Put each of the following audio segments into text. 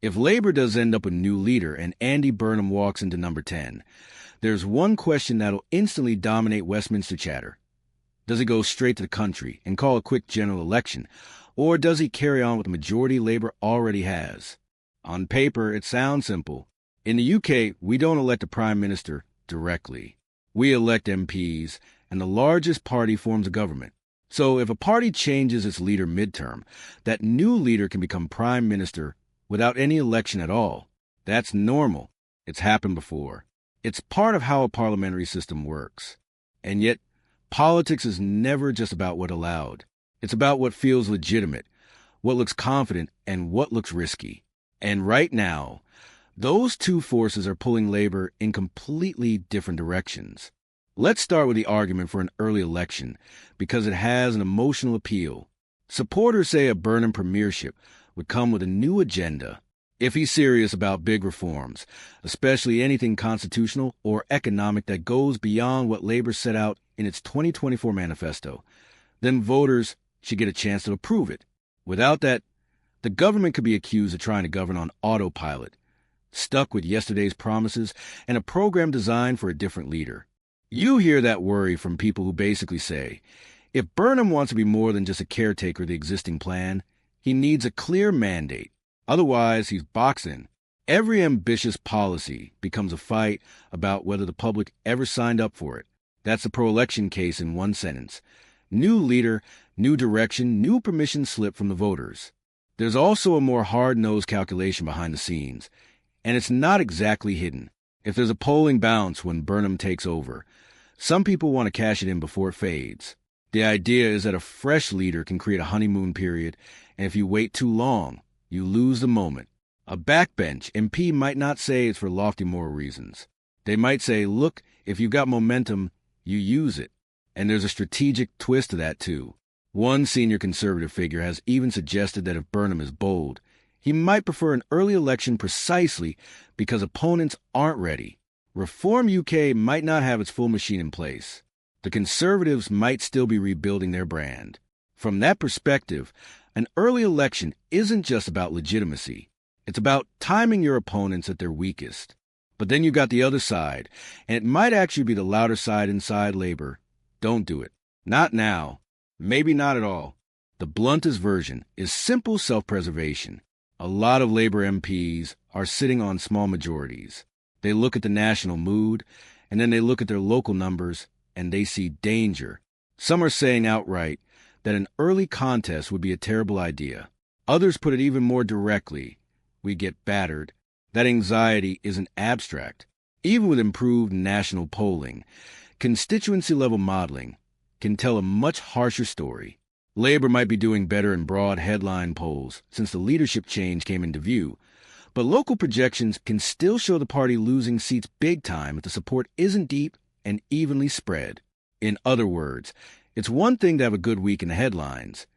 If Labour does end up with a new leader and Andy Burnham walks into number 10, there's one question that'll instantly dominate Westminster chatter. Does he go straight to the country and call a quick general election, or does he carry on what the majority Labour already has? On paper, it sounds simple. In the UK, we don't elect a Prime Minister directly. We elect MPs, and the largest party forms a government. So if a party changes its leader midterm, that new leader can become Prime Minister without any election at all. That's normal. It's happened before. It's part of how a parliamentary system works. And yet, politics is never just about what allowed. It's about what feels legitimate, what looks confident, and what looks risky. And right now, those two forces are pulling Labour in completely different directions. Let's start with the argument for an early election, because it has an emotional appeal. Supporters say a Burnham premiership would come with a new agenda. If he's serious about big reforms, especially anything constitutional or economic that goes beyond what Labour set out in its 2024 manifesto, then voters should get a chance to approve it. Without that, the government could be accused of trying to govern on autopilot, stuck with yesterday's promises and a program designed for a different leader. You hear that worry from people who basically say, if Burnham wants to be more than just a caretaker of the existing plan, he needs a clear mandate. Otherwise, he's boxed in. Every ambitious policy becomes a fight about whether the public ever signed up for it. That's the pro-election case in one sentence. New leader, new direction, new permission slip from the voters. There's also a more hard-nosed calculation behind the scenes, and it's not exactly hidden. If there's a polling bounce when Burnham takes over, some people want to cash it in before it fades. The idea is that a fresh leader can create a honeymoon period, and if you wait too long, you lose the moment. A backbench MP might not say it's for lofty moral reasons. They might say, look, if you've got momentum, you use it. And there's a strategic twist to that, too. One senior Conservative figure has even suggested that if Burnham is bold, he might prefer an early election precisely because opponents aren't ready. Reform UK might not have its full machine in place. The Conservatives might still be rebuilding their brand. From that perspective, an early election isn't just about legitimacy. It's about timing your opponents at their weakest. But then you got the other side, and it might actually be the louder side inside Labour. Don't do it. Not now. Maybe not at all. The bluntest version is simple self-preservation. A lot of Labour MPs are sitting on small majorities. They look at the national mood, and then they look at their local numbers, and they see danger. Some are saying outright that an early contest would be a terrible idea. Others put it even more directly. We get battered. That anxiety isn't abstract. Even with improved national polling, constituency-level modeling can tell a much harsher story. Labour might be doing better in broad headline polls since the leadership change came into view, but local projections can still show the party losing seats big time if the support isn't deep and evenly spread. In other words, it's one thing to have a good week in the headlines.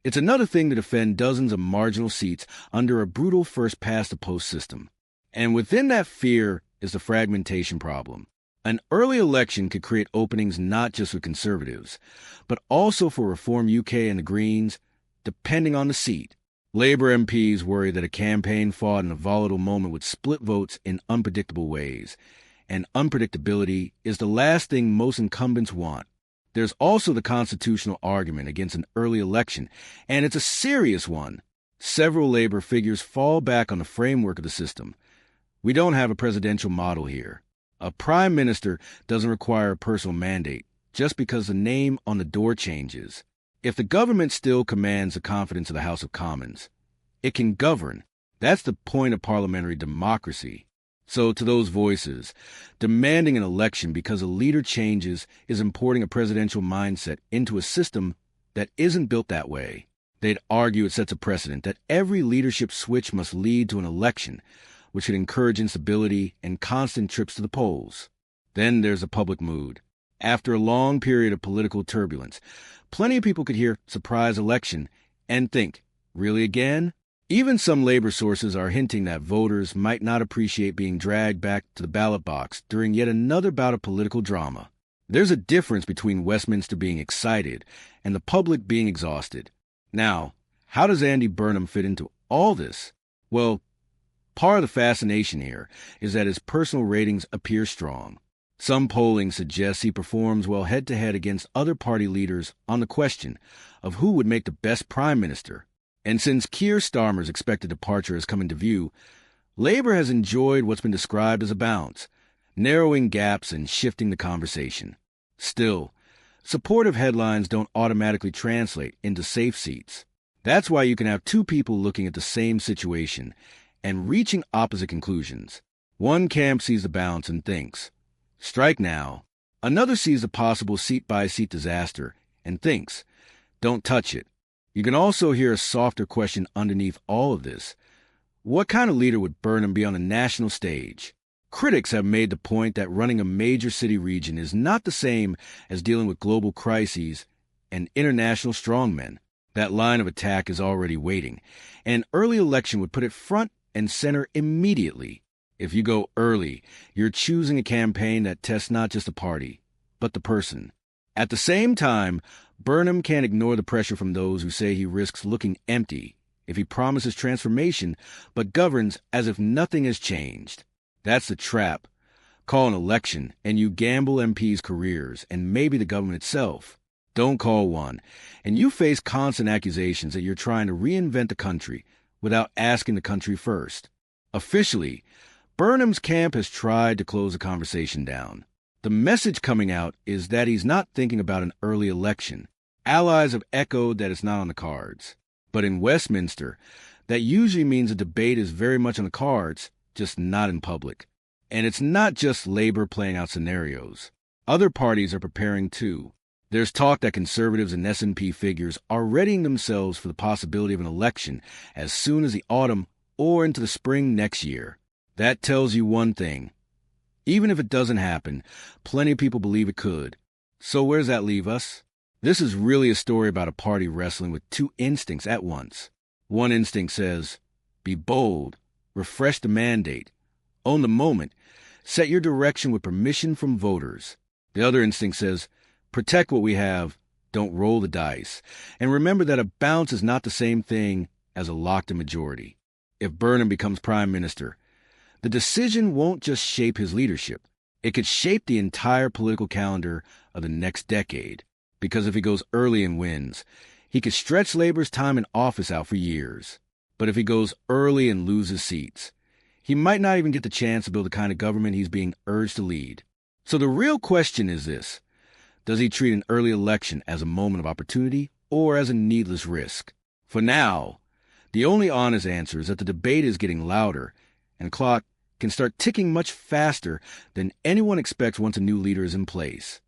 It's another thing to defend dozens of marginal seats under a brutal first-past-the-post system. And within that fear is the fragmentation problem. An early election could create openings not just for Conservatives, but also for Reform UK and the Greens, depending on the seat. Labour MPs worry that a campaign fought in a volatile moment would split votes in unpredictable ways, and unpredictability is the last thing most incumbents want. There's also the constitutional argument against an early election, and it's a serious one. Several Labour figures fall back on the framework of the system. We don't have a presidential model here. A prime minister doesn't require a personal mandate just because the name on the door changes. If the government still commands the confidence of the House of Commons, it can govern. That's the point of parliamentary democracy. So to those voices, demanding an election because a leader changes is importing a presidential mindset into a system that isn't built that way. They'd argue it sets a precedent that every leadership switch must lead to an election, which would encourage instability and constant trips to the polls. Then there's the public mood. After a long period of political turbulence, plenty of people could hear surprise election and think, really again? Even some Labour sources are hinting that voters might not appreciate being dragged back to the ballot box during yet another bout of political drama. There's a difference between Westminster being excited and the public being exhausted. Now, how does Andy Burnham fit into all this? Well, Part of the fascination here is that his personal ratings appear strong. Some polling suggests he performs well head-to-head against other party leaders on the question of who would make the best prime minister. And since Keir Starmer's expected departure has come into view, Labour has enjoyed what's been described as a bounce, narrowing gaps and shifting the conversation. Still, supportive headlines don't automatically translate into safe seats. That's why you can have two people looking at the same situation and reaching opposite conclusions. One camp sees the bounce and thinks, strike now. Another sees a possible seat-by-seat disaster and thinks, don't touch it. You can also hear a softer question underneath all of this. What kind of leader would Burnham be on a national stage? Critics have made the point that running a major city region is not the same as dealing with global crises and international strongmen. That line of attack is already waiting. An early election would put it front and center immediately. If you go early, you're choosing a campaign that tests not just the party, but the person. At the same time, Burnham can't ignore the pressure from those who say he risks looking empty if he promises transformation but governs as if nothing has changed. That's the trap. Call an election, and you gamble MPs' careers and maybe the government itself. Don't call one, and you face constant accusations that you're trying to reinvent the country without asking the country first. Officially, Burnham's camp has tried to close the conversation down. The message coming out is that he's not thinking about an early election. Allies have echoed that it's not on the cards. But in Westminster, that usually means a debate is very much on the cards, just not in public. And it's not just Labour playing out scenarios. Other parties are preparing too. There's talk that Conservatives and SNP figures are readying themselves for the possibility of an election as soon as the autumn or into the spring next year. That tells you one thing. Even if it doesn't happen, plenty of people believe it could. So where does that leave us? This is really a story about a party wrestling with two instincts at once. One instinct says, be bold, refresh the mandate, own the moment, set your direction with permission from voters. The other instinct says, protect what we have, don't roll the dice. And remember that a bounce is not the same thing as a locked-in majority. If Burnham becomes prime minister, the decision won't just shape his leadership. It could shape the entire political calendar of the next decade. Because if he goes early and wins, he could stretch Labour's time in office out for years. But if he goes early and loses seats, he might not even get the chance to build the kind of government he's being urged to lead. So the real question is this. Does he treat an early election as a moment of opportunity or as a needless risk? For now, the only honest answer is that the debate is getting louder and the clock can start ticking much faster than anyone expects once a new leader is in place.